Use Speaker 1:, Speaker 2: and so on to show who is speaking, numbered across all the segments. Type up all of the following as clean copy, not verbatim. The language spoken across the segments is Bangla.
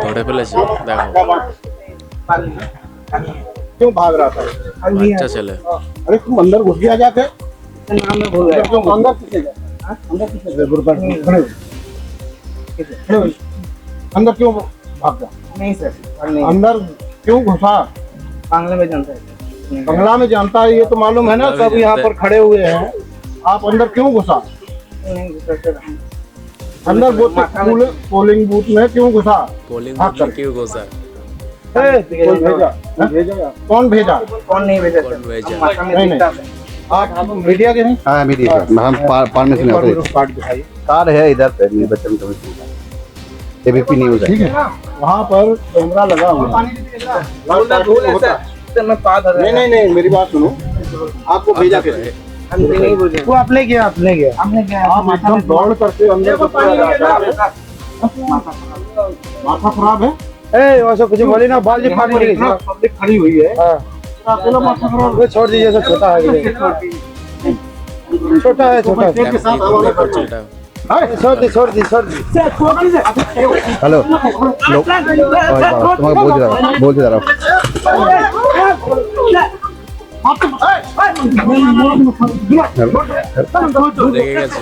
Speaker 1: ধরে ফেলেছে দেখো
Speaker 2: क्यों भाग रहा था?
Speaker 1: বাচ্চা ছেলে
Speaker 2: अरे तुम अंदर घुस गया जाके क्यों अंदर किसे गया? अंदर क्यों भाग गया?
Speaker 3: नहीं सर नहीं
Speaker 2: अंदर क्यों घुसा?
Speaker 3: बांग्ला में जानता है
Speaker 2: बंगला में जानता है ये तो मालूम है ना, सब यहाँ पर खड़े हुए हैं, आप अंदर क्यों घुसा?
Speaker 3: नहीं सर
Speaker 2: अंदर पोलिंग बूथ में क्यों घुसा?
Speaker 1: पोलिंग
Speaker 2: हाँ,
Speaker 1: बूथ में क्यों घुसा
Speaker 2: कोई भेजा? कौन भेजा?
Speaker 3: कौन नहीं भेजा
Speaker 1: कौन भेजा?
Speaker 3: माथा में
Speaker 2: नहीं,
Speaker 3: दिखता है
Speaker 2: आप मीडिया के हैं?
Speaker 4: हाँ मीडिया हम परमिशन
Speaker 2: और मेरे को कार्ड दिखाइए।
Speaker 4: कार है इधर पे निर्वाचन कमीशन का एबीपी न्यूज है।
Speaker 2: ठीक है, वहाँ पर कैमरा लगा हुआ है। होता है।
Speaker 3: सर मैं पाद
Speaker 2: नहीं नहीं नहीं, मेरी बात सुनो, आपको भेजा कैसे?
Speaker 3: हम नहीं बोले
Speaker 2: वो आपने किया
Speaker 3: हमने क्या
Speaker 2: आप एकदम दौड़ करके अंदर को माथा खराब है।
Speaker 3: वैसा कुछ बोले ना बाल जी फाड़ पड़ी
Speaker 2: पब्लिक खड़ी हुई है, अकेला माथा खराब है।
Speaker 3: छोड़ दीजिए सर छोटा है छोटा है छोटा है
Speaker 2: के साथ हमारे पर
Speaker 1: बच्चेটা
Speaker 3: छोड़ दी
Speaker 4: हेलो लोग तुम्हारे बोलते जा रहा हूँ
Speaker 1: রেগে গেছে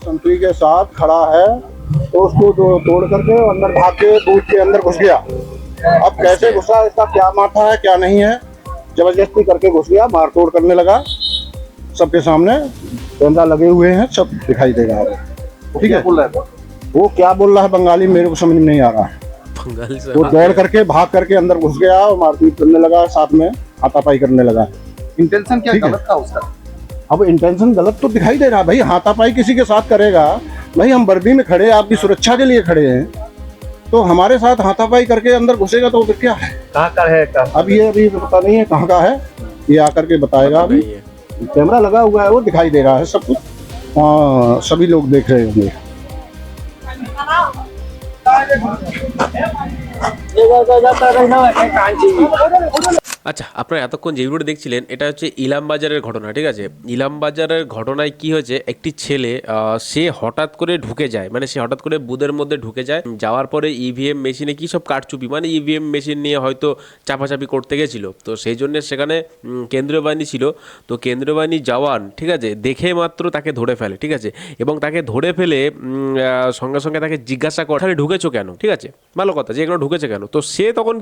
Speaker 2: संतरी के साथ खड़ा है तो उसको तोड़ करके अंदर भाग के बूथ के अंदर घुस गया। अब कैसे घुसा, इसका क्या माथा है क्या नहीं है, जबरदस्ती करके घुस गया, मार तोड़ करने लगा। सबके सामने कैमरा लगे हुए हैं, सब दिखाई दे रहा है। ठीक है, वो क्या बोल रहा है बंगाली मेरे को समझ में नहीं आ रहा है।
Speaker 1: बंगाली से
Speaker 2: वो दौड़ करके भाग करके अंदर घुस गया और मारपीट करने लगा, साथ में हाथापाई करने लगा।
Speaker 4: इंटेंशन क्या
Speaker 2: ठीक है।
Speaker 4: गलत था उसका
Speaker 2: अब इंटेंशन गलत तो दिखाई दे रहा है भाई, हाथापाई किसी के साथ करेगा भाई, हम वर्दी में खड़े हैं, आपकी सुरक्षा के लिए खड़े हैं, तो हमारे साथ हाथापाई करके अंदर घुसेगा तो फिर क्या है?
Speaker 4: कहाँ का है
Speaker 2: अब ये अभी पता नहीं है कहाँ का है, ये आकर के बताएगा। अभी कैमरा लगा हुआ है, वो दिखाई दे रहा है सब कुछ, सभी लोग देख रहे होंगे।
Speaker 1: আচ্ছা, আপনারা এতক্ষণ যে ভিডিওটা দেখছিলেন এটা হচ্ছে ইলামবাজারের ঘটনা। ঠিক আছে, ইলামবাজারের ঘটনায় কি হয়েছে, একটি ছেলে সে হঠাৎ করে ঢুকে যায়, মানে সে হঠাৎ করে বুথের মধ্যে ঢুকে যায়, যাওয়ার পরে ইভিএম মেশিনে কী সব কারচুপি, মানে ইভিএম মেশিন নিয়ে হয়তো চাপাচাপি করতে গেছিলো, তো সেই জন্য সেখানে কেন্দ্রীয় বাহিনী ছিল, তো কেন্দ্রীয় বাহিনী জওয়ান ঠিক আছে দেখে মাত্র তাকে ধরে ফেলে। ঠিক আছে, এবং তাকে ধরে ফেলে সঙ্গে সঙ্গে তাকে জিজ্ঞাসা করে এখানে ঢুকেছো কেন। ঠিক আছে, ভালো কথা যে এখানে ঢুকেছে কেন, তো সে তখন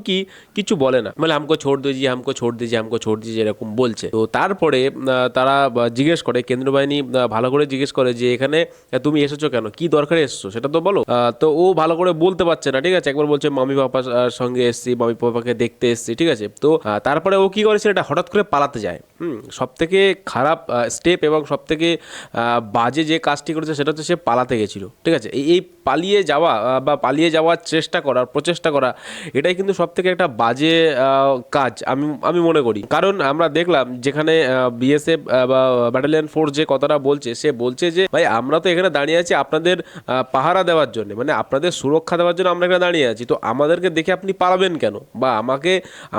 Speaker 1: কিছু বলে না, মানে हमको छोड़ दीजिए हमको छोड़ दीजिए এরকম বলছে। তো তারপরে তারা জিজ্ঞেস করে, কেন্দ্র বাহিনী ভালো করে জিজ্ঞেস করে যে এখানে তুমি এসেছো কেন, কি দরকারে এসছো সেটা তো বলো। তো ও ভালো করে বলতে পারছে না। ঠিক আছে, একবার বলছে মামি পাপার সঙ্গে এসছি, মামি পাপাকে দেখতে এসছি। ঠিক আছে, তো তারপরে ও কি করে সেটা হঠাৎ করে পালাতে যায়। সব থেকে খারাপ স্টেপ এবং সব থেকে বাজে যে কাজটি করেছে সেটা হচ্ছে সে পালাতে গেছিলো। ঠিক আছে, এই পালিয়ে যাওয়া বা পালিয়ে যাওয়ার প্রচেষ্টা করা এটাই কিন্তু সব থেকে একটা বাজে কাজ আমি মনে করি। কারণ আমরা দেখলাম যেখানে বিএসএফ বা ব্যাটালিয়ন ফোর্স যে কথাটা বলছে, সে বলছে যে ভাই আমরা তো এখানে দাঁড়িয়ে আছি আপনাদের পাহারা দেওয়ার জন্য, মানে আপনাদের সুরক্ষা দেওয়ার জন্য আমরা এখানে দাঁড়িয়ে আছি, তো আমাদেরকে দেখে আপনি পালাবেন কেন, বা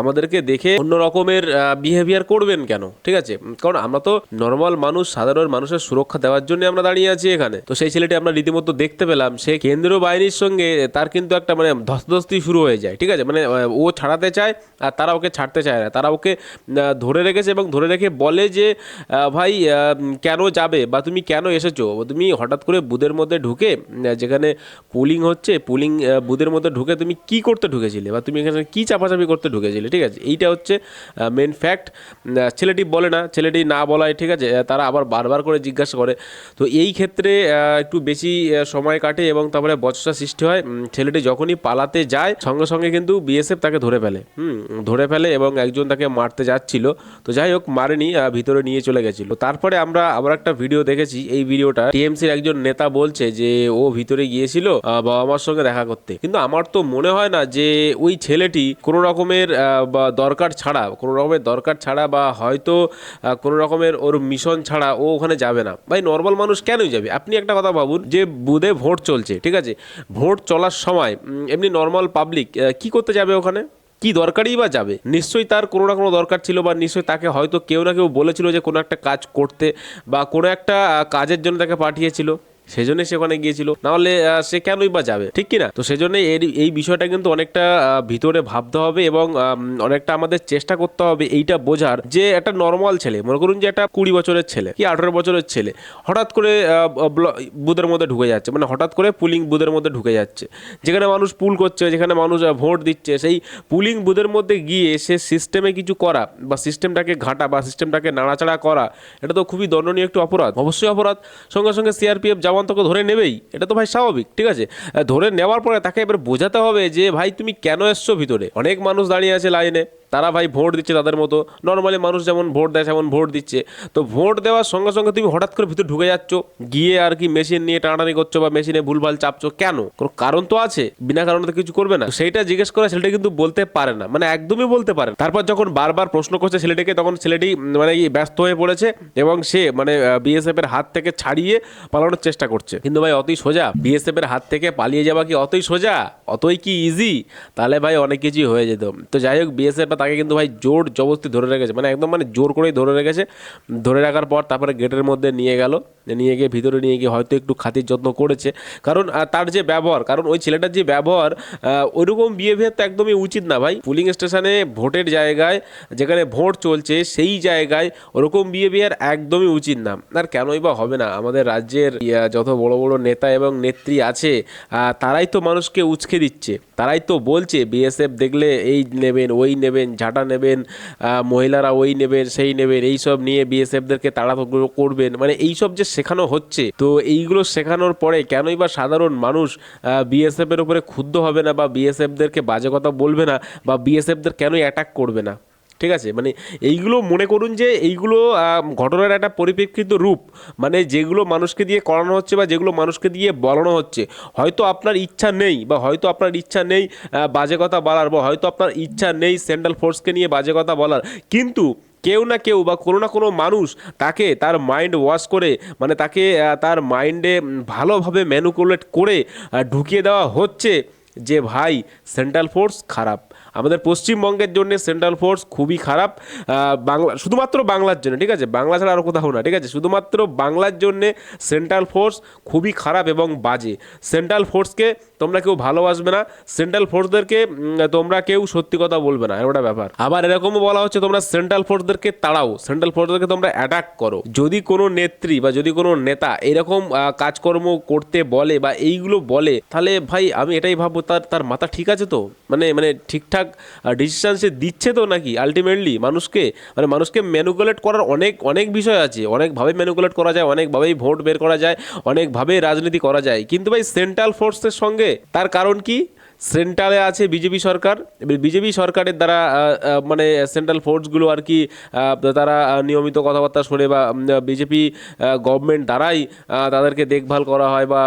Speaker 1: আমাদেরকে দেখে অন্য রকমের বিহেভিয়ার করবেন কেন। ঠিক আছে, কারণ আমরা তো নর্মাল মানুষ, সাধারণ মানুষের সুরক্ষা দেওয়ার জন্য আমরা দাঁড়িয়ে আছি এখানে। তো সেই ছেলেটি আমরা রীতিমতো দেখতে পেলাম, সে কেন্দ্রীয় বাহিনীর সঙ্গে তার কিন্তু একটা মানে ধস্তাধস্তি শুরু হয়ে যায়। ঠিক আছে, মানে ও ছাড়াতে চায় আর তারা ওকে ছাড়তে চায় না, তারা ওকে ধরে রেখেছে এবং ধরে রেখে বলে যে ভাই কেন যাবে বা তুমি কেন এসেছো, তুমি হঠাৎ করে বুথের মধ্যে ঢুকে, যেখানে পুলিং হচ্ছে, পুলিং বুথের মধ্যে ঢুকে তুমি কি করতে ঢুকেছিলে বা তুমি এখানে কী চাপাচাপি করতে ঢুকেছিলে। ঠিক আছে, এইটা হচ্ছে মেন ফ্যাক্ট। ছেলেটি বলে না, ছেলেটি না বলায় ঠিক আছে তারা আবার বারবার করে জিজ্ঞাসা করে, তো এই ক্ষেত্রে একটু বেশি সময় কাটে এবং তারপরে বচসা সৃষ্টি হয়। ছেলেটি যখনই পালাতে যায় সঙ্গে সঙ্গে কিন্তু বিএসএফ তাকে ধরে ফেলে এবং একজন তাকে মারতে যাচ্ছিল, তো যাই হোক মারেনি, ভিতরে নিয়ে চলে গেছিল। তারপরে আমরা আবার একটা ভিডিও দেখেছি, এই ভিডিওটা টিএমসির একজন নেতা বলছে যে ও ভিতরে গিয়েছিল বাবা মার সঙ্গে দেখা করতে, কিন্তু আমার তো মনে হয় না যে ওই ছেলেটি কোনো রকমের দরকার ছাড়া বা হয়তো কোনো রকমের ওর মিশন ছাড়া ও ওখানে যাবে না। ভাই নর্মাল মানুষ কেনই যাবে? আপনি একটা কথা ভাবুন যে বুথে ভোট চলছে, ঠিক আছে, ভোট চলার সময় এমনি নর্মাল পাবলিক কি করতে যাবে ওখানে? কি দরকারই বা যাবে? নিশ্চয়ই তার কোনো না কোনো দরকার ছিল, বা নিশ্চয়ই তাকে হয়তো কেউ না কেউ বলেছিল যে কোনো একটা কাজ করতে, বা কোনো একটা কাজের জন্য তাকে পাঠিয়েছিল, সেজন্যই সে ওখানে গিয়েছিল, নাহলে সে কেনই বা যাবে, ঠিক কি না? তো সেজন্য এই বিষয়টা কিন্তু অনেকটা ভিতরে ভাবতে হবে, এবং অনেকটা আমাদের চেষ্টা করতে হবে এইটা বোঝার যে একটা নর্মাল ছেলে, মনে করুন যে একটা 20 বছরের ছেলে কি 18 বছরের ছেলে হঠাৎ করে বুথের মধ্যে ঢুকে যাচ্ছে, মানে হঠাৎ করে পুলিং বুথের মধ্যে ঢুকে যাচ্ছে, যেখানে মানুষ পুল করছে, যেখানে মানুষ ভোট দিচ্ছে, সেই পুলিং বুথের মধ্যে গিয়ে সে সিস্টেমে কিছু করা, বা সিস্টেমটাকে ঘাটা, বা সিস্টেমটাকে নাড়াচাড়া করা, এটা তো খুবই দণ্ডনীয় একটু অপরাধ, অবশ্যই অপরাধ। সঙ্গে সঙ্গে সিআরপিএফ জওয়ান তোকে ধরে নেবেই, এটা তো ভাই স্বাভাবিক, ঠিক আছে? ধরে নেওয়ার পরে তাকে এবার বোঝাতে হবে যে ভাই তুমি কেন এসছো ভিতরে। অনেক মানুষ দাঁড়িয়ে আছে লাইনে, তারা ভাই ভোট দিচ্ছে তাদের মতো, নর্মালি মানুষ যেমন ভোট দেয় সেমন ভোট দিচ্ছে। তো ভোট দেওয়ার সঙ্গে সঙ্গে তুমি হঠাৎ করে ভিতরে ঢুকে যাচ্ছ, গিয়ে আর কি মেশিন নিয়ে টানাটানি করছো, বা মেশিনে ভুলভাল চাপছো, কেন? কোনো কারণ তো আছে, বিনা কারণে তো কিছু করবে না। তো সেইটা জিজ্ঞেস করে ছেলেটা কিন্তু বলতে পারে না, মানে একদমই বলতে পারে না। তারপর যখন বারবার প্রশ্ন করছে ছেলেটিকে, তখন ছেলেটি মানে ব্যস্ত হয়ে পড়েছে, এবং সে মানে বিএসএফ এর হাত থেকে ছাড়িয়ে পালানোর চেষ্টা করছে। কিন্তু ভাই অতই সোজা? বিএসএফ এর হাত থেকে পালিয়ে যাওয়া কি অতই সোজা? অতই কি ইজি? তাহলে ভাই অনেক কিছুই হয়ে যেত। তো যাই হোক, বিএসএফটা তাকে কিন্তু ভাই জোর জবরদস্তি ধরে রেখেছে, মানে একদম মানে জোর করেই ধরে রেখেছে। ধরে রাখার পর তারপরে গেটের মধ্যে নিয়ে গেল, নিয়ে গিয়ে ভিতরে নিয়ে গিয়ে হয়তো একটু খাতির যত্ন করেছে, কারণ তার যে ব্যবহার, কারণ ওই ছেলেটার যে ব্যবহার, ওইরকম বিহেভিয়ার তো একদমই উচিত না ভাই। পুলিং স্টেশনে ভোটের জায়গায়, যেখানে ভোট চলছে সেই জায়গায় ওরকম বিহেভিয়ার একদমই উচিত না। আর কেনই বা হবে না? আমাদের রাজ্যের যত বড় বড় নেতা এবং নেত্রী আছে, তারাই তো মানুষকে উচকে দিচ্ছে, তারাই তো বলছে বিএসএফ দেখলে এই নেবেন, ওই নেবেন, ঝাঁটা নেবেন, মহিলারা ওই নেবেন, সেই নেবেন, এইসব নিয়ে বিএসএফদেরকে তাড়া করবেন, মানে এইসব যে শেখানো হচ্ছে। তো এইগুলো শেখানোর পরে কেনই বা সাধারণ মানুষ বিএসএফের উপরে ক্ষুব্ধ হবে না, বা বিএসএফদেরকে বাজে কথা বলবে না, বা বিএসএফদের কেনই অ্যাটাক করবে না? ঠিক আছে, মানে এইগুলো মনে করুন যে এইগুলো ঘটনার একটা পরিপ্রেক্ষিত রূপ, মানে যেগুলো মানুষকে দিয়ে করানো হচ্ছে, বা যেগুলো মানুষকে দিয়ে বলানো হচ্ছে। হয়তো আপনার ইচ্ছা নেই, বা হয়তো আপনার ইচ্ছা নেই বাজে কথা বলার, বা হয়তো আপনার ইচ্ছা নেই সেন্ট্রাল ফোর্সকে নিয়ে বাজে কথা বলার, কিন্তু কেউ না কেউ বা কোনো না কোনো মানুষ তাকে তার মাইন্ড ওয়াশ করে, মানে তাকে তার মাইন্ডে ভালোভাবে ম্যানিপুলেট করে ঢুকিয়ে দেওয়া হচ্ছে যে ভাই সেন্ট্রাল ফোর্স খারাপ, আমাদের পশ্চিমবঙ্গের জন্য সেন্ট্রাল ফোর্স খুবই খারাপ। বাংলা, শুধুমাত্র বাংলার জন্য, ঠিক আছে, বাংলা ছাড়া আর কোথাও না, ঠিক আছে, শুধুমাত্র বাংলার জন্যে সেন্ট্রাল ফোর্স খুবই খারাপ এবং বাজে। সেন্ট্রাল ফোর্সকে তোমরা কেউ ভালোবাসবে না, সেন্ট্রাল ফোর্সদেরকে তোমরা কেউ সত্যি কথা বলবে না, এরকম ব্যাপার। আবার এরকমও বলা হচ্ছে তোমরা সেন্ট্রাল ফোর্সদেরকে তাড়াও, সেন্ট্রাল ফোর্সদেরকে তোমরা অ্যাটাক করো। যদি কোনো নেত্রী বা যদি কোনো নেতা এরকম কাজকর্ম করতে বলে বা এইগুলো বলে, তাহলে ভাই আমি এটাই ভাববো তার মাথা ঠিক আছে তো, মানে ঠিকঠাক ডিসিশন সে দিচ্ছে তো নাকি আলটিমেটলি মানুষকে, মানে মানুষকে ম্যানিপুলেট করার অনেক বিষয় আছে, অনেকভাবে ম্যানিপুলেট করা যায়, অনেকভাবেই ভোট বের করা যায়, অনেকভাবে রাজনীতি করা যায়, কিন্তু ভাই সেন্ট্রাল ফোর্সের সঙ্গে তার কারণ কি? সেন্ট্রালে আছে বিজেপি সরকার, বিজেপি সরকারের দ্বারা মানে সেন্ট্রাল ফোর্সগুলো আর কি তারা নিয়মিত কথাবার্তা শোনে, বা বিজেপি গভর্নমেন্ট দ্বারাই তাদেরকে দেখভাল করা হয়, বা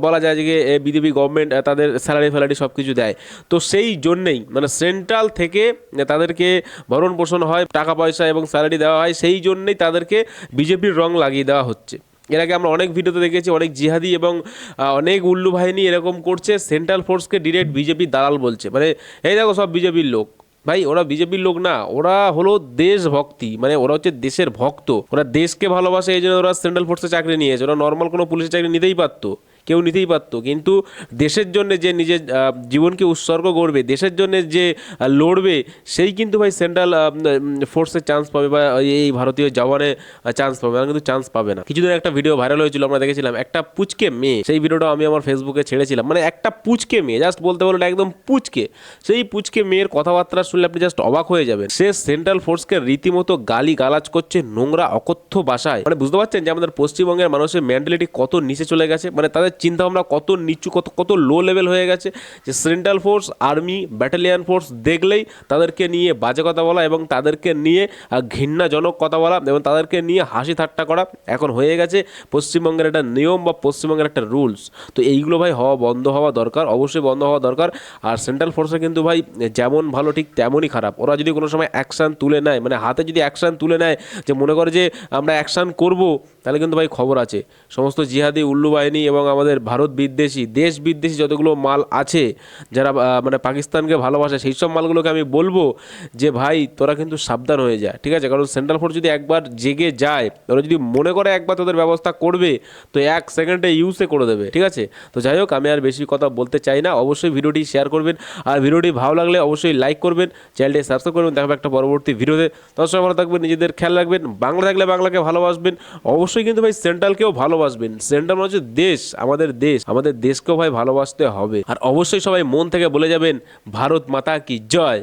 Speaker 1: বলা যায় যে বিজেপি গভর্নমেন্ট তাদের স্যালারি সব কিছু দেয়। তো সেই জন্যেই মানে সেন্ট্রাল থেকে তাদেরকে ভরণ পোষণ হয়, টাকা পয়সা এবং স্যালারি দেওয়া হয়, সেই জন্যেই তাদেরকে বিজেপির রং লাগিয়ে দেওয়া হচ্ছে। এর আগে আমরা অনেক ভিডিওতে দেখেছি, অনেক জিহাদি এবং অনেক উল্লু বাহিনী এরকম করছে, সেন্ট্রাল ফোর্সকে ডিরেক্ট বিজেপি দালাল বলছে, মানে এই দেখো সব বিজেপির লোক। ভাই ওরা বিজেপির লোক না, ওরা হলো দেশভক্তি, মানে ওরা হচ্ছে দেশের ভক্ত, ওরা দেশকে ভালোবাসে, এই জন্য ওরা সেন্ট্রাল ফোর্সে চাকরি নিয়েছে। ওরা নর্মাল কোনো পুলিশের চাকরি নিতেই পারতো, কেউ নিতেই পারতো, কিন্তু দেশের জন্য যে নিজের জীবনকে উৎসর্গ করবে, দেশের জন্য যে লড়বে, সেই কিন্তু ভাই সেন্ট্রাল ফোর্সে চান্স পাবে, বা এই ভারতীয় জওয়ানে চান্স পাবে না, কিন্তু চান্স পাবে না। কিছুদিন একটা ভিডিও ভাইরাল হয়েছিল, আমরা দেখেছিলাম, একটা পুচকে মেয়ে, সেই ভিডিওটা আমি আমার ফেসবুকে ছেড়েছিলাম, মানে একটা পুচকে মেয়ে, জাস্ট বলতে বলুন একদম পুচকে, সেই পুচকে মেয়ের কথাবার্তা শুনলে আপনি জাস্ট অবাক হয়ে যাবেন। সে সেন্ট্রাল ফোর্সকে রীতিমতো গালি গালাজ করছে নোংরা অকথ্য ভাষায়, মানে বুঝতে পারছেন যে আমাদের পশ্চিমবঙ্গের মানুষের মেন্টালিটি কত নিচে চলে গেছে, মানে তাদের চিন্তাভাবনা কত নিচু, কত লো লেভেল হয়ে গেছে, যে central force, army, battalion force দেখলেই তাদেরকে নিয়ে বাজে কথা বলা, এবং তাদেরকে নিয়ে ঘৃণাজনক কথা বলা, এবং তাদেরকে নিয়ে হাসি ঠাট্টা করা এখন হয়ে গেছে পশ্চিমবঙ্গের একটা নিয়ম, বা পশ্চিমবঙ্গের একটা রুলস। তো এইগুলো ভাই বন্ধ হওয়া দরকার, অবশ্যই বন্ধ হওয়া দরকার। আর সেন্ট্রাল ফোর্সে কিন্তু ভাই যেমন ভালো ঠিক তেমনই খারাপ। ওরা যদি কোনো সময় অ্যাকশান তুলে নেয়, মানে হাতে যদি অ্যাকশান তুলে নেয়, যে মনে করে যে আমরা অ্যাকশান করব, তাহলে কিন্তু ভাই খবর আছে, সমস্ত জিহাদি উল্লু বাহিনী এবং আমাদের আমাদের ভারত বিদ্বেষী দেশ বিদ্বেষী যতগুলো মাল আছে, যারা মানে পাকিস্তানকে ভালোবাসে, সেই সব মালগুলোকে আমি বলবো যে ভাই তোরা কিন্তু সাবধান হয়ে যায়, ঠিক আছে? কারণ সেন্ট্রাল ফোর্স যদি একবার জেগে যায়, ওরা যদি মনে করে একবার তোদের ব্যবস্থা করবে, তো 1 সেকেন্ডে ইউজে করে দেবে, ঠিক আছে? তো যাই হোক, আমি আর বেশি কথা বলতে চাই না। অবশ্যই ভিডিওটি শেয়ার করবেন, আর ভিডিওটি ভালো লাগলে অবশ্যই লাইক করবেন, চ্যানেলটি সাবস্ক্রাইব করবেন। দেখাবে একটা পরবর্তী ভিডিওতে। তত সময় ভালো থাকবেন, নিজেদের খেয়াল রাখবেন, বাংলা থাকলে বাংলাকে ভালোবাসবেন, অবশ্যই কিন্তু ভাই সেন্ট্রালকেও ভালোবাসবেন। সেন্ট্রাল মানে হচ্ছে দেশ, আমাদের দেশ, আমাদের দেশকেও ভাই ভালোবাসতে হবে। আর অবশ্যই সবাই মন থেকে বলে যাবেন ভারত মাতা কি জয়।